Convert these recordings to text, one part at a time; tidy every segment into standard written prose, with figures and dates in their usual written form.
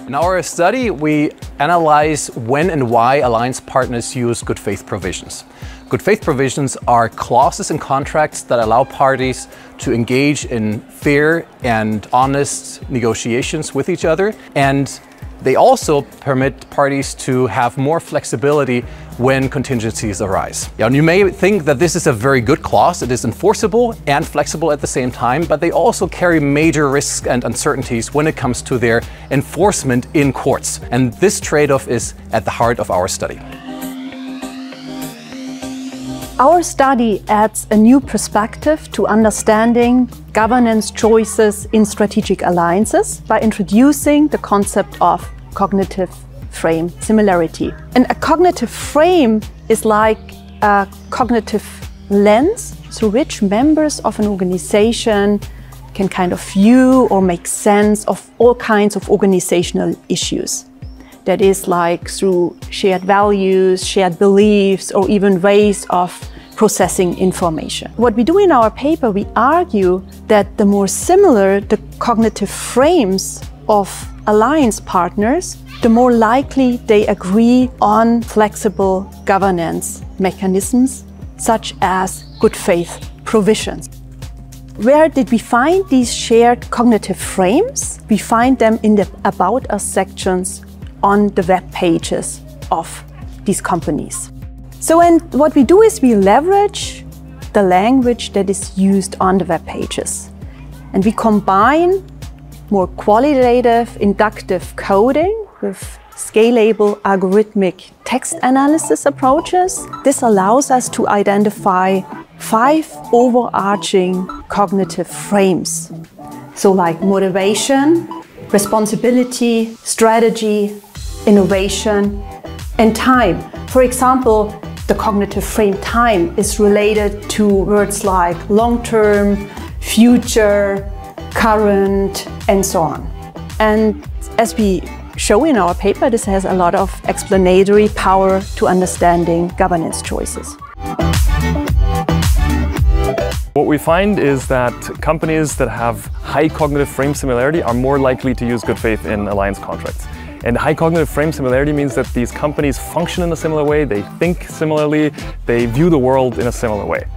In our study, we analyze when and why alliance partners use good faith provisions. Good faith provisions are clauses in contracts that allow parties to engage in fair and honest negotiations with each other, and they also permit parties to have more flexibility when contingencies arise. And you may think that this is a very good clause. It is enforceable and flexible at the same time, but they also carry major risks and uncertainties when it comes to their enforcement in courts. And this trade-off is at the heart of our study. Our study adds a new perspective to understanding governance choices in strategic alliances by introducing the concept of cognitive frame similarity. And a cognitive frame is like a cognitive lens through which members of an organization can kind of view or make sense of all kinds of organizational issues. That is like through shared values, shared beliefs, or even ways of processing information. What we do in our paper, we argue that the more similar the cognitive frames of alliance partners, the more likely they agree on flexible governance mechanisms, such as good faith provisions. Where did we find these shared cognitive frames? We find them in the About Us sections on the web pages of these companies. So, and what we do is we leverage the language that is used on the web pages. And we combine more qualitative inductive coding with scalable algorithmic text analysis approaches. This allows us to identify 5 overarching cognitive frames. So like motivation, responsibility, strategy, innovation, and time. For example, the cognitive frame time is related to words like long-term, future, current, and so on. And as we show in our paper, this has a lot of explanatory power to understanding governance choices. What we find is that companies that have high cognitive frame similarity are more likely to use good faith in alliance contracts. And high cognitive frame similarity means that these companies function in a similar way, they think similarly, they view the world in a similar way.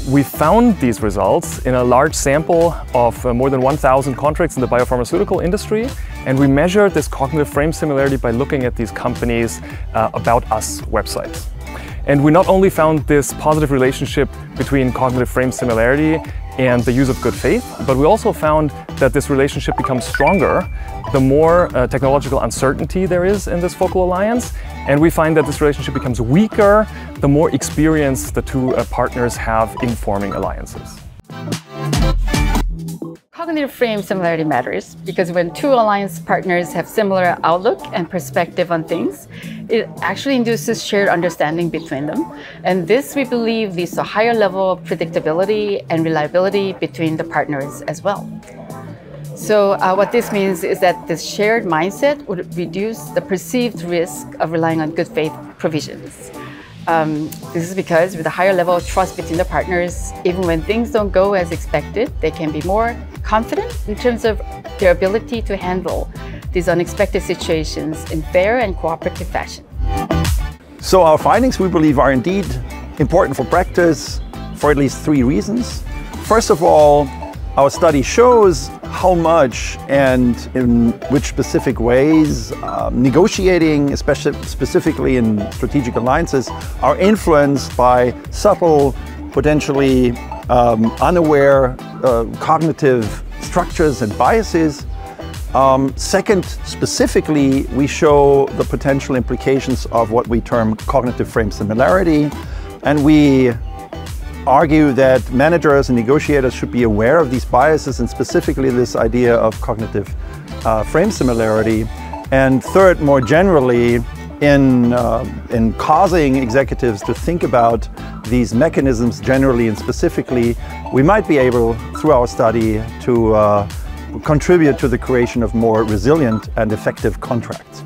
We found these results in a large sample of more than 1,000 contracts in the biopharmaceutical industry, and we measured this cognitive frame similarity by looking at these companies' About Us websites. And we not only found this positive relationship between cognitive frame similarity and the use of good faith, but we also found that this relationship becomes stronger the more technological uncertainty there is in this focal alliance. And we find that this relationship becomes weaker the more experience the two partners have in forming alliances. Cognitive frame similarity matters because when two alliance partners have similar outlook and perspective on things, it actually induces shared understanding between them. And this, we believe, leads to a higher level of predictability and reliability between the partners as well. So what this means is that this shared mindset would reduce the perceived risk of relying on good faith provisions. This is because with a higher level of trust between the partners, even when things don't go as expected, they can be more confident in terms of their ability to handle these unexpected situations in fair and cooperative fashion. So our findings, we believe, are indeed important for practice for at least 3 reasons. First of all, our study shows how much and in which specific ways negotiating, specifically in strategic alliances, are influenced by subtle, potentially unaware cognitive structures and biases. Second, specifically, we show the potential implications of what we term cognitive frame similarity, and we argue that managers and negotiators should be aware of these biases and specifically this idea of cognitive frame similarity. And third, more generally, in causing executives to think about these mechanisms generally and specifically, we might be able, through our study, to contribute to the creation of more resilient and effective contracts.